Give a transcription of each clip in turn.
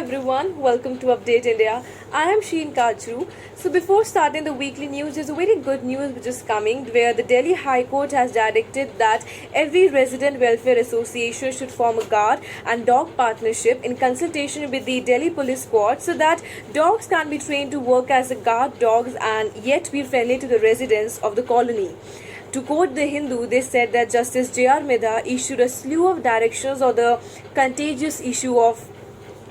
everyone, welcome to Update India. I am Sheen Kachru. So before starting the weekly news, there's a very good news which is coming where the Delhi High Court has directed that every resident welfare association should form a guard and dog partnership in consultation with the Delhi Police Squad so that dogs can be trained to work as a guard dogs and yet be friendly to the residents of the colony. To quote The Hindu, they said that Justice J.R. Medha issued a slew of directions on the contagious issue of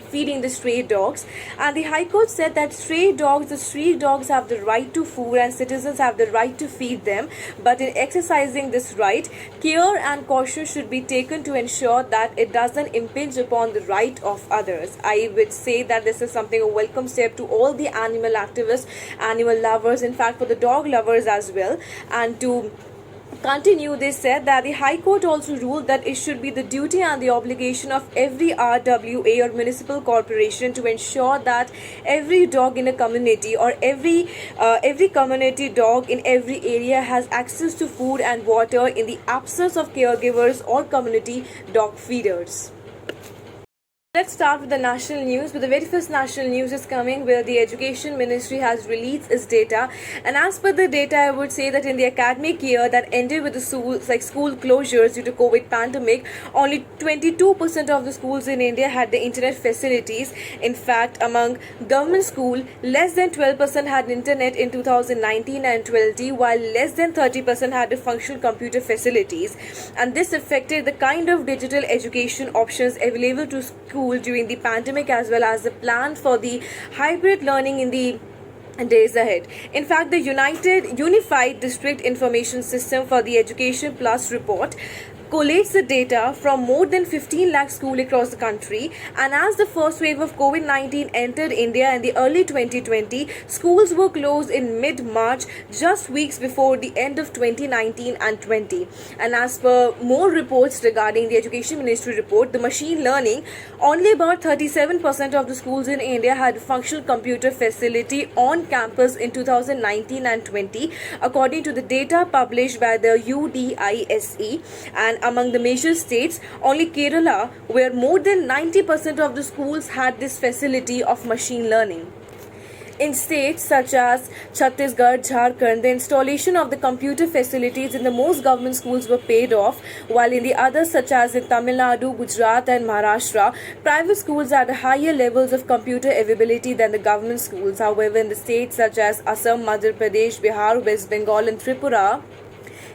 feeding the stray dogs, and the High Court said that the street dogs have the right to food and citizens have the right to feed them, but in exercising this right, care and caution should be taken to ensure that it doesn't impinge upon the right of others. I would say that this is something a welcome step to all the animal activists, animal lovers, in fact for the dog lovers as well. And to continue, they said that the High Court also ruled that it should be the duty and the obligation of every RWA or municipal corporation to ensure that every dog in a community or every community dog in every area has access to food and water in the absence of caregivers or community dog feeders. Let's start with the national news. But the very first national news is coming where the Education Ministry has released its data. And as per the data, I would say that in the academic year that ended with the school closures due to COVID pandemic, only 22% of the schools in India had the internet facilities. In fact, among government school, less than 12% had internet in 2019 and 20, while less than 30% had the functional computer facilities. And this affected the kind of digital education options available to schools during the pandemic as well as the plan for the hybrid learning in the days ahead. In fact, the Unified District Information System for the Education Plus report collates the data from more than 15 lakh schools across the country, and as the first wave of COVID-19 entered India in the early 2020, schools were closed in mid-March, just weeks before the end of 2019 and 20. And as per more reports regarding the Education Ministry report, the machine learning, only about 37% of the schools in India had functional computer facility on campus in 2019 and 20, according to the data published by the UDISE. And among the major states, only Kerala, where more than 90% of the schools had this facility of machine learning. In states such as Chhattisgarh, Jharkhand, the installation of the computer facilities in the most government schools were paid off, while in the others such as in Tamil Nadu, Gujarat and Maharashtra, private schools had higher levels of computer availability than the government schools. However, in the states such as Assam, Madhya Pradesh, Bihar, West Bengal and Tripura,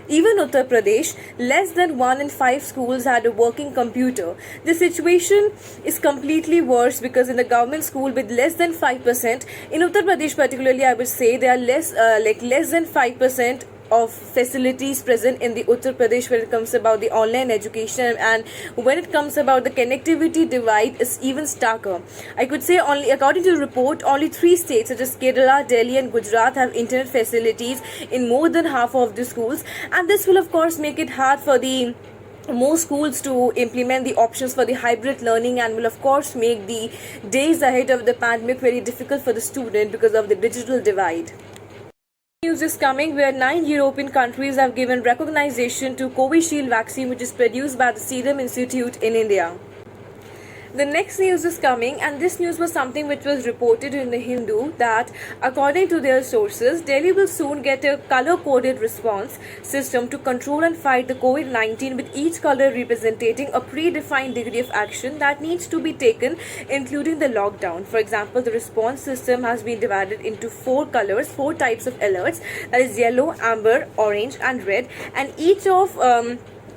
even Uttar Pradesh, less than 1 in 5 schools had a working computer. The situation is completely worse because in the government school with less than 5%, in Uttar Pradesh particularly I would say there are less than 5% of facilities present in the Uttar Pradesh when it comes about the online education, and when it comes about the connectivity divide is even starker. I could say only according to the report, only 3 states such as Kerala, Delhi and Gujarat have internet facilities in more than half of the schools, and this will of course make it hard for the more schools to implement the options for the hybrid learning and will of course make the days ahead of the pandemic very difficult for the student because of the digital divide. News is coming where 9 European countries have given recognition to Covishield vaccine, which is produced by the Serum Institute in India. The next news is coming, and this news was something which was reported in The Hindu that according to their sources, Delhi will soon get a color-coded response system to control and fight the COVID-19, with each color representing a predefined degree of action that needs to be taken, including the lockdown. For example, the response system has been divided into 4 colors, 4 types of alerts, that is yellow, amber, orange and red, and each of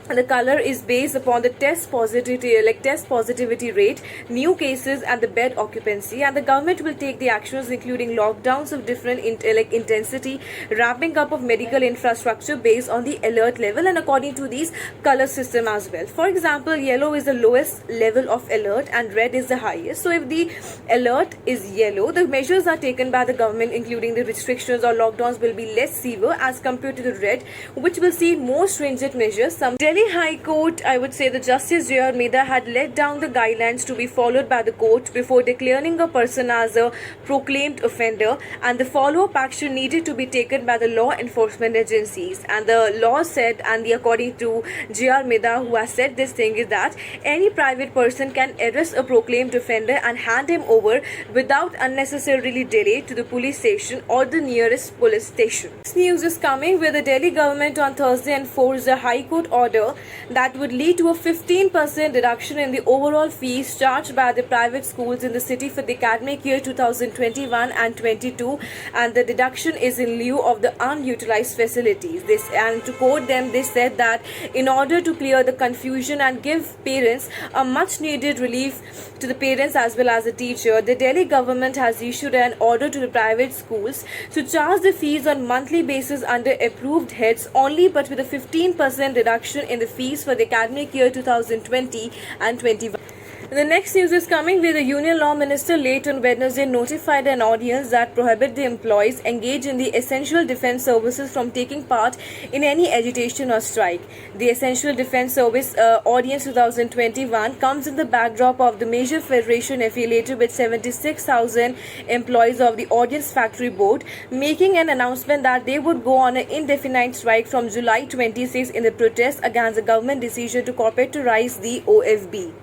the color is based upon the test positivity rate, new cases and the bed occupancy, and the government will take the actions including lockdowns of different intensity, ramping up of medical infrastructure based on the alert level and according to these color system as well. For example, yellow is the lowest level of alert and red is the highest. So if the alert is yellow, the measures are taken by the government including the restrictions or lockdowns will be less severe as compared to the red, which will see more stringent measures. Some Delhi High Court, I would say the Justice J.R. Mehta had laid down the guidelines to be followed by the court before declaring a person as a proclaimed offender, and the follow-up action needed to be taken by the law enforcement agencies. And the law said, and according to J.R. Mehta, who has said this thing, is that any private person can arrest a proclaimed offender and hand him over without unnecessarily delay to the police station or the nearest police station. This news is coming where the Delhi government on Thursday enforced a High Court order that would lead to a 15% reduction in the overall fees charged by the private schools in the city for the academic year 2021 and 22, and the deduction is in lieu of the unutilized facilities. And to quote them, they said that in order to clear the confusion and give parents a much needed relief to the parents as well as the teacher, the Delhi government has issued an order to the private schools to charge the fees on monthly basis under approved heads only, but with a 15% reduction in the fees for the academic year 2020 and 21. The next news is coming where the Union Law Minister late on Wednesday notified an audience that prohibit the employees engaged in the Essential Defence Services from taking part in any agitation or strike. The Essential Defence Service Audience 2021 comes in the backdrop of the major federation affiliated with 76,000 employees of the Ordnance Factory Board making an announcement that they would go on an indefinite strike from July 26 in the protest against the government decision to corporatize the OFB.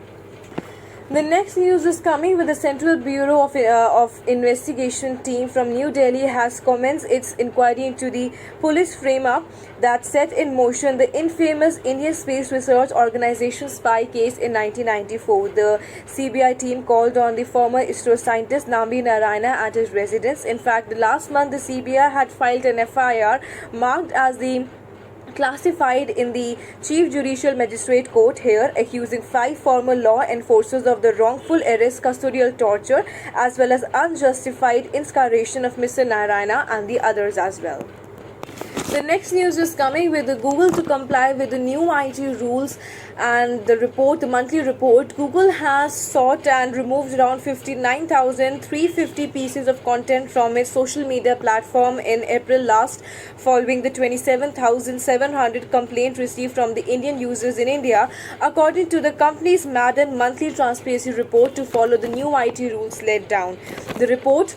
The next news is coming with the Central Bureau of Investigation team from New Delhi has commenced its inquiry into the police frame-up that set in motion the infamous Indian Space Research Organization spy case in 1994. The CBI team called on the former ISRO scientist Nambi Narayana at his residence. In fact, last month the CBI had filed an FIR marked as the classified in the Chief Judicial Magistrate Court here, accusing 5 former law enforcers of the wrongful arrest, custodial torture, as well as unjustified incarceration of Mr. Narayana and the others as well. The next news is coming with the Google to comply with the new IT rules and the monthly report. Google has sought and removed around 59,350 pieces of content from its social media platform in April last, following the 27,700 complaints received from the Indian users in India, according to the company's Madden monthly transparency report to follow the new IT rules laid down. The report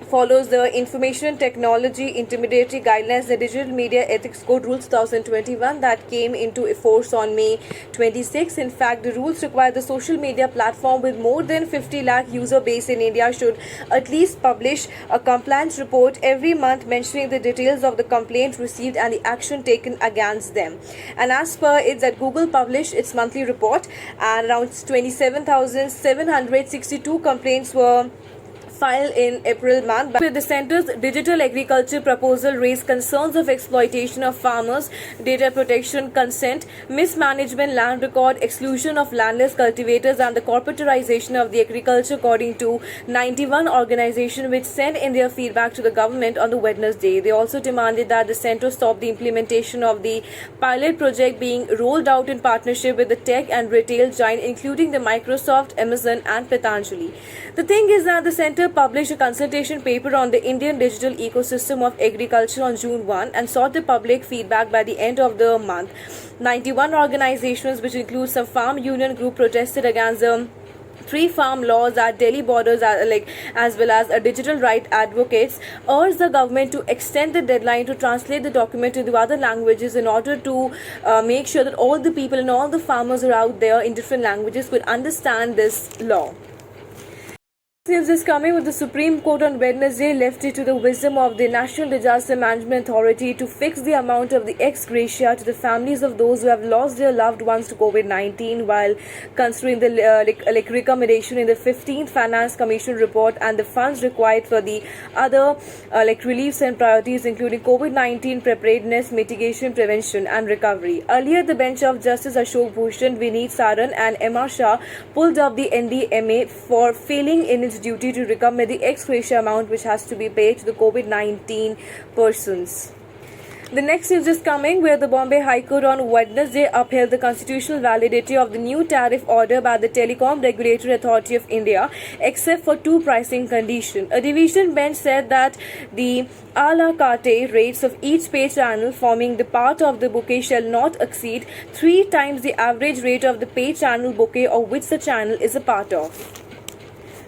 follows the Information Technology Intermediary Guidelines, the Digital Media Ethics Code Rules 2021 that came into force on May 26. In fact, the rules require the social media platform with more than 50 lakh user base in India should at least publish a compliance report every month mentioning the details of the complaint received and the action taken against them. And as per it, that Google published its monthly report, and around 27,762 complaints were filed in April month. With the centre's digital agriculture proposal raised concerns of exploitation of farmers, data protection, consent, mismanagement, land record, exclusion of landless cultivators, and the corporatization of the agriculture, according to 91 organizations which sent in their feedback to the government on the Wednesday. They also demanded that the centre stop the implementation of the pilot project being rolled out in partnership with the tech and retail giant, including the Microsoft, Amazon, and Patanjali. The thing is that the centre published a consultation paper on the Indian digital ecosystem of agriculture on June 1 and sought the public feedback by the end of the month. 91 organizations, which include some farm union group, protested against the 3 farm laws at Delhi borders, as well as digital right advocates, urged the government to extend the deadline to translate the document into other languages in order to make sure that all the people and all the farmers are out there in different languages could understand this law. News is coming with the Supreme Court on Wednesday left it to the wisdom of the National Disaster Management Authority to fix the amount of the ex gratia to the families of those who have lost their loved ones to COVID-19, while considering the recommendation in the 15th Finance Commission report and the funds required for the other reliefs and priorities, including COVID-19 preparedness, mitigation, prevention, and recovery. Earlier, the bench of Justice Ashok Bhushan, Vineet Saran, and M.R. Shah pulled up the NDMA for failing in its duty to recommend the ex gratia amount which has to be paid to the COVID-19 persons. The next news is coming where the Bombay High Court on Wednesday upheld the constitutional validity of the new tariff order by the Telecom Regulatory Authority of India, except for two pricing conditions. A division bench said that the a la carte rates of each pay channel forming the part of the bouquet shall not exceed 3 times the average rate of the pay channel bouquet of which the channel is a part of.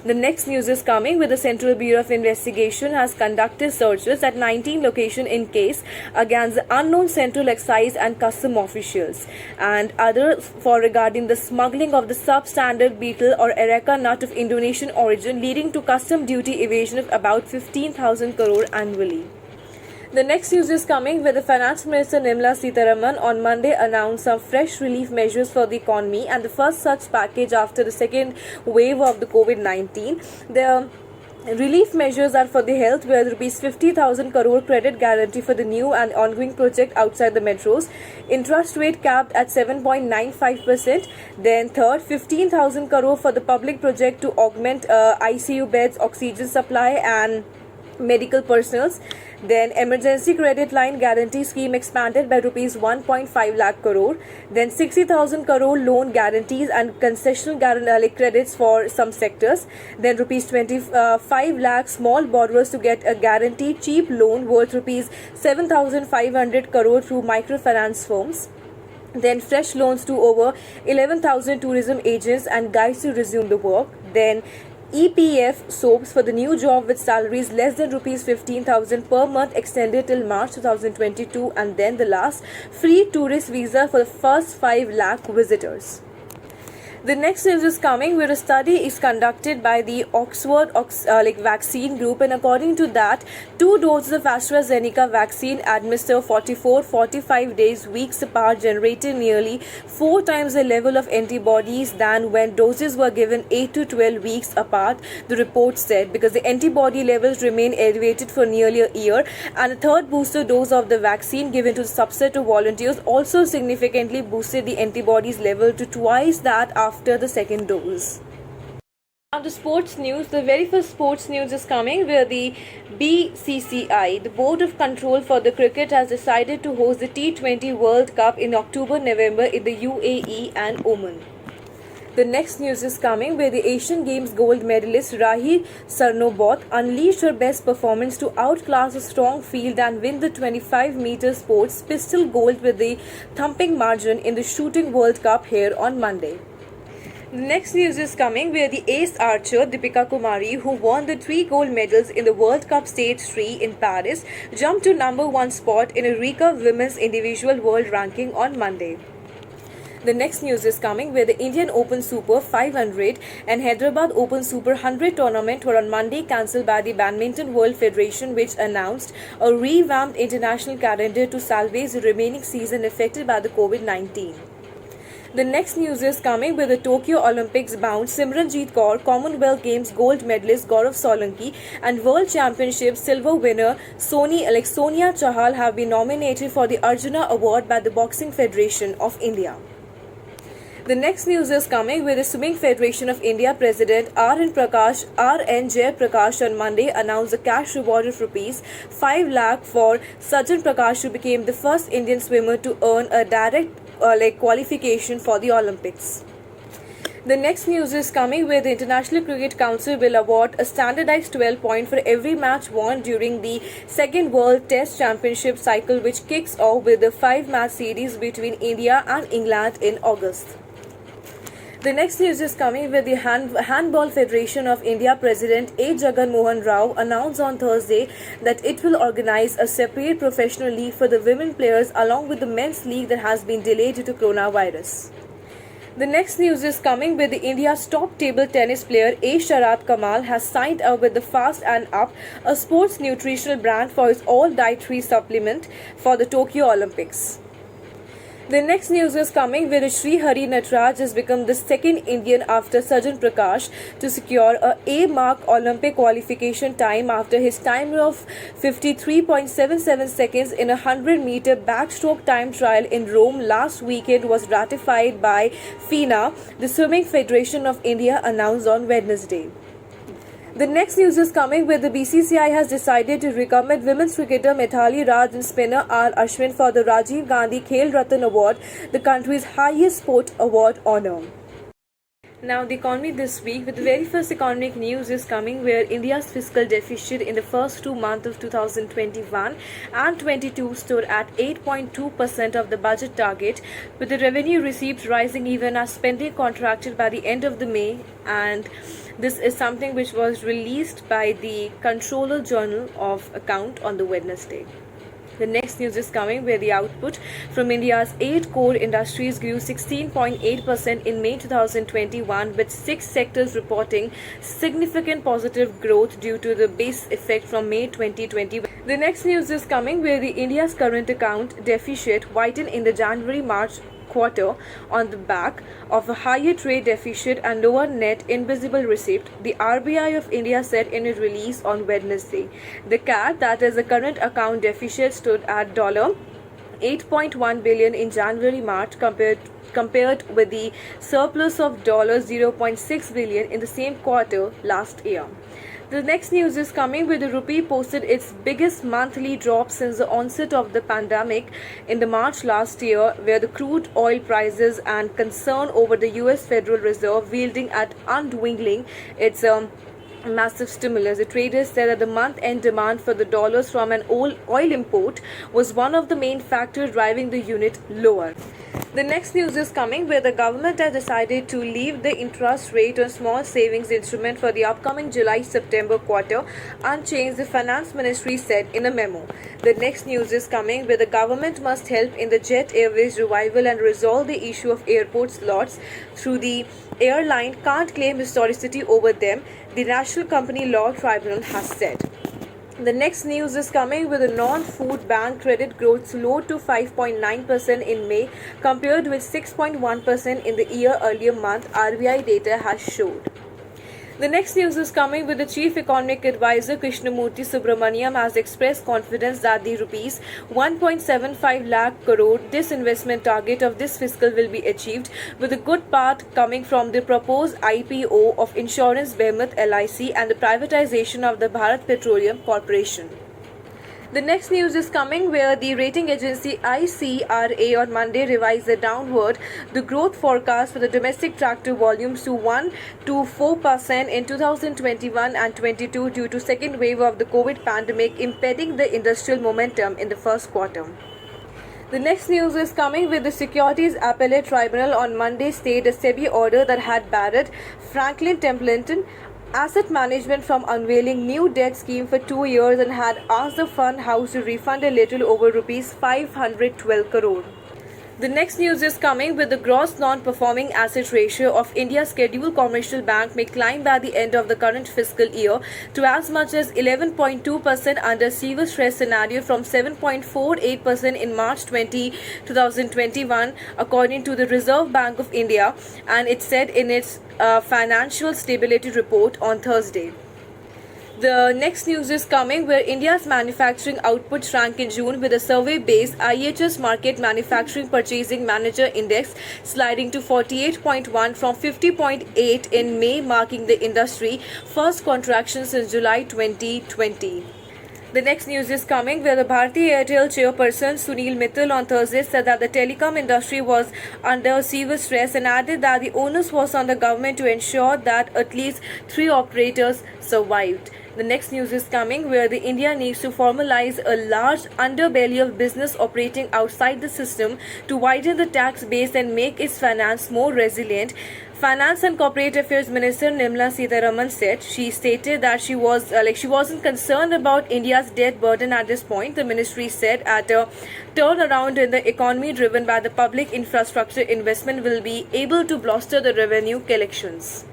The next news is coming where the Central Bureau of Investigation has conducted searches at 19 locations in case against the unknown Central Excise and Custom officials and others for regarding the smuggling of the substandard betel or areca nut of Indonesian origin, leading to custom duty evasion of about 15,000 crore annually. The next news is coming where the Finance Minister Nirmala Sitharaman on Monday announced some fresh relief measures for the economy and the first such package after the second wave of the COVID-19. The relief measures are for the health where rupees 50,000 crore credit guarantee for the new and ongoing project outside the metros, interest rate capped at 7.95%. Then third, 15,000 crore for the public project to augment ICU beds, oxygen supply and medical personnel. Then emergency credit line guarantee scheme expanded by rupees 1.5 lakh crore. Then 60,000 crore loan guarantees and concessional credits for some sectors. Then rupees 25 lakh small borrowers to get a guaranteed cheap loan worth rupees 7,500 crore through microfinance firms. Then fresh loans to over 11,000 tourism agents and guides to resume the work. Then EPF soaps for the new job with salaries less than rupees 15,000 per month extended till March 2022, and then the last, free tourist visa for the first 5 lakh visitors. The next news is coming where a study is conducted by the Oxford vaccine group, and according to that, 2 doses of AstraZeneca vaccine administered 44-45 days weeks apart generated nearly 4 times the level of antibodies than when doses were given 8 to 12 weeks apart, the report said, because the antibody levels remain elevated for nearly a year, and a third booster dose of the vaccine given to the subset of volunteers also significantly boosted the antibodies level to twice that after the second dose. Now the sports news. The very first sports news is coming where the BCCI, the Board of Control for the Cricket, has decided to host the T20 World Cup in October-November in the UAE and Oman. The next news is coming where the Asian Games gold medalist Rahi Sarnobot unleashed her best performance to outclass a strong field and win the 25-meter sports pistol gold with the thumping margin in the Shooting World Cup here on Monday. The next news is coming where the ace archer Deepika Kumari, who won the 3 gold medals in the World Cup Stage 3 in Paris, jumped to number 1 spot in a recurve women's individual world ranking on Monday. The next news is coming where the Indian Open Super 500 and Hyderabad Open Super 100 tournament were on Monday cancelled by the Badminton World Federation, which announced a revamped international calendar to salvage the remaining season affected by the COVID-19. The next news is coming with the Tokyo Olympics bound Simranjeet Kaur, Commonwealth Games gold medalist Gaurav Solanki and World Championship silver winner Sonia Chahal have been nominated for the Arjuna Award by the Boxing Federation of India. The next news is coming with the Swimming Federation of India President R.N. Jayaprakash on Monday announced a cash reward of rupees 5 lakh for Sajjan Prakash, who became the first Indian swimmer to earn a direct qualification for the Olympics. The next news is coming where the International Cricket Council will award a standardized 12 point for every match won during the second World Test Championship cycle, which kicks off with the 5-match series between India and England in August. The next news is coming where the Handball Federation of India President A. Jagan Mohan Rao announced on Thursday that it will organize a separate professional league for the women players along with the men's league that has been delayed due to coronavirus. The next news is coming where the India's top table tennis player A. Sharat Kamal has signed up with the Fast and Up, a sports nutritional brand, for his all-dietary supplement for the Tokyo Olympics. The next news is coming where Sri Hari Nataraj has become the second Indian after Sajjan Prakash to secure a A-mark Olympic qualification time after his time of 53.77 seconds in a 100-meter backstroke time trial in Rome last weekend was ratified by FINA, the Swimming Federation of India, announced on Wednesday. The next news is coming where the BCCI has decided to recommend women's cricketer Mithali Raj and spinner R. Ashwin for the Rajiv Gandhi Khel Ratna Award, the country's highest sport award honor. Now, the economy this week, with the very first economic news is coming where India's fiscal deficit in the first 2 months of 2021 and 22 stood at 8.2% of the budget target, with the revenue receipts rising even as spending contracted by the end of the May. And this is something which was released by the Controller Journal of Account on the Wednesday. The next news is coming where the output from India's 8 core industries grew 16.8% in May 2021, with 6 sectors reporting significant positive growth due to the base effect from May 2020. The next news is coming where the India's current account deficit widened in the January-March quarter on the back of a higher trade deficit and lower net invisible receipt, the RBI of India said in a release on Wednesday. The CAD, that is the current account deficit, stood at $8.1 billion in January-March compared with the surplus of $0.6 billion in the same quarter last year. The next news is coming where the rupee posted its biggest monthly drop since the onset of the pandemic in the March last year, where the crude oil prices and concern over the US Federal Reserve wielding at undwingling its massive stimulus. The traders said that the month-end demand for the dollars from an oil import was one of the main factors driving the unit lower. The next news is coming where the government has decided to leave the interest rate on small savings instrument for the upcoming July-September quarter unchanged, the Finance Ministry said in a memo. The next news is coming where the government must help in the Jet Airways revival and resolve the issue of airport slots through the airline can't claim historicity over them, the National Company Law Tribunal has said. The next news is coming with the non-food bank credit growth slowed to 5.9% in May compared with 6.1% in the year earlier month, RBI data has showed. The next news is coming with the Chief Economic Advisor Krishnamurthy Subramaniam has expressed confidence that the rupees 1.75 lakh crore disinvestment target of this fiscal will be achieved, with a good part coming from the proposed IPO of insurance behemoth LIC and the privatization of the Bharat Petroleum Corporation. The next news is coming where the rating agency ICRA on Monday revised downward the growth forecast for the domestic tractor volumes to 1 to 4% in 2021 and 22 due to second wave of the COVID pandemic impeding the industrial momentum in the first quarter. The next news is coming with the Securities Appellate Tribunal on Monday stayed a SEBI order that had barred Franklin Templeton Asset Management from unveiling new debt scheme for 2 years and had asked the fund house to refund a little over rupees 512 crore. The next news is coming with the gross non-performing asset ratio of India's scheduled commercial bank may climb by the end of the current fiscal year to as much as 11.2% under severe stress scenario from 7.48% in March 2021, according to the Reserve Bank of India, and it said in its financial stability report on Thursday. The next news is coming where India's manufacturing output shrank in June with a survey-based IHS Market Manufacturing Purchasing Manager Index sliding to 48.1 from 50.8 in May, marking the industry first contraction since July 2020. The next news is coming where the Bharti Airtel chairperson Sunil Mittal on Thursday said that the telecom industry was under severe stress and added that the onus was on the government to ensure that at least 3 operators survived. The next news is coming where the India needs to formalize a large underbelly of business operating outside the system to widen the tax base and make its finance more resilient. Finance and Corporate Affairs Minister Nirmala Sitharaman said she stated that she wasn't concerned about India's debt burden at this point. The ministry said at a turnaround in the economy driven by the public infrastructure investment will be able to bolster the revenue collections.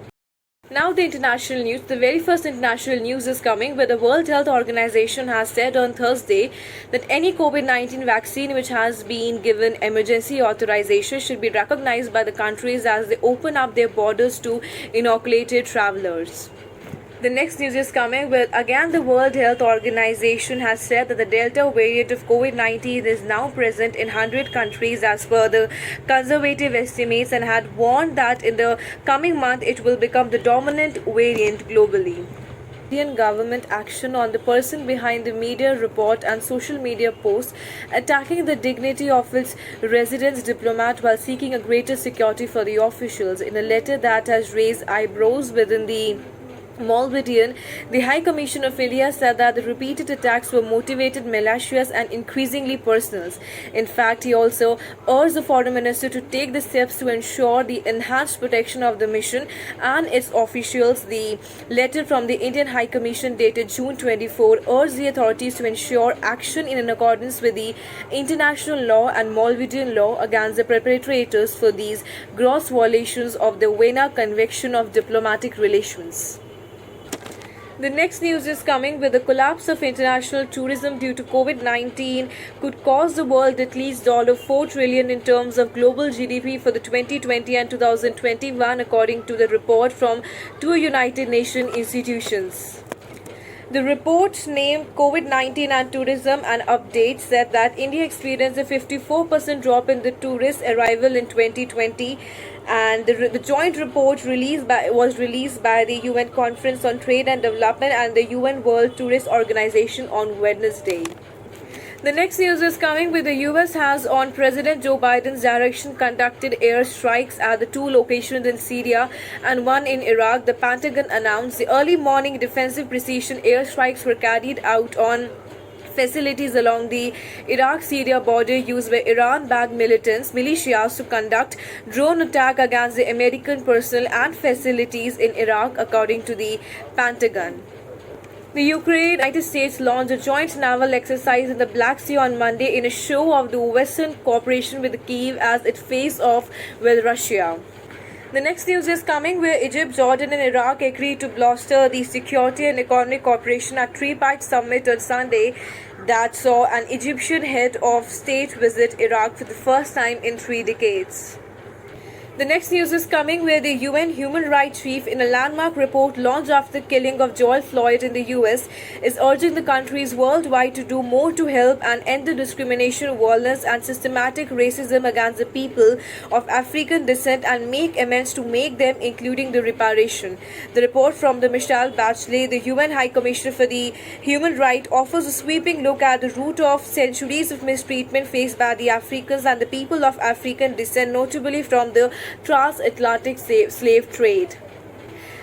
Now the international news. The very first international news is coming where the World Health Organization has said on Thursday that any COVID-19 vaccine which has been given emergency authorization should be recognized by the countries as they open up their borders to inoculated travelers. The next news is coming where again the World Health Organization has said that the Delta variant of COVID-19 is now present in 100 countries as per the conservative estimates and had warned that in the coming month it will become the dominant variant globally. Indian government action on the person behind the media report and social media posts attacking the dignity of its resident diplomat while seeking a greater security for the officials. In a letter that has raised eyebrows within the Malvidian, the High Commission of India said that the repeated attacks were motivated, malicious, and increasingly personal. In fact, he also urged the Foreign Minister to take the steps to ensure the enhanced protection of the mission and its officials. The letter from the Indian High Commission dated June 24 urged the authorities to ensure action in accordance with the international law and Malvidian law against the perpetrators for these gross violations of the Vienna Convention of Diplomatic Relations. The next news is coming with the collapse of international tourism due to COVID-19 could cause the world at least $4 trillion in terms of global GDP for the 2020 and 2021 according to the report from two United Nations institutions. The report named COVID-19 and tourism and update said that India experienced a 54% drop in the tourist arrival in 2020, and the joint report was released by the UN Conference on Trade and Development and the UN World Tourist Organization on Wednesday. The next news is coming with the US has, on President Joe Biden's direction, conducted air strikes at the two locations in Syria and one in Iraq. The Pentagon announced the early morning defensive precision air strikes were carried out on facilities along the Iraq-Syria border used by Iran-backed militias to conduct drone attack against the American personnel and facilities in Iraq, according to the Pentagon. The United States launched a joint naval exercise in the Black Sea on Monday in a show of the Western cooperation with Kyiv as it faced off with Russia. The next news is coming where Egypt, Jordan and Iraq agreed to bolster the security and economic cooperation at tripartite summit on Sunday that saw an Egyptian head of state visit Iraq for the first time in 3 decades. The next news is coming where the UN Human Rights Chief, in a landmark report launched after the killing of George Floyd in the US, is urging the countries worldwide to do more to help and end the discrimination, violence and systematic racism against the people of African descent and make amends to make them, including the reparation. The report from the Michelle Bachelet, the UN High Commissioner for the Human Rights, offers a sweeping look at the root of centuries of mistreatment faced by the Africans and the people of African descent, notably from the transatlantic slave trade.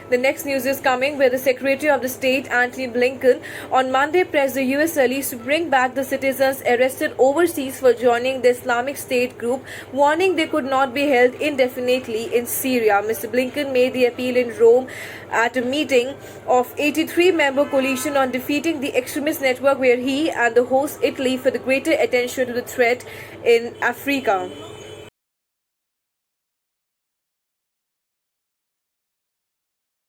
The next news is coming where the Secretary of the State, Antony Blinken, on Monday pressed the US allies to bring back the citizens arrested overseas for joining the Islamic State group, warning they could not be held indefinitely in Syria. Mr. Blinken made the appeal in Rome at a meeting of 83-member coalition on defeating the extremist network, where he and the host Italy for the greater attention to the threat in Africa.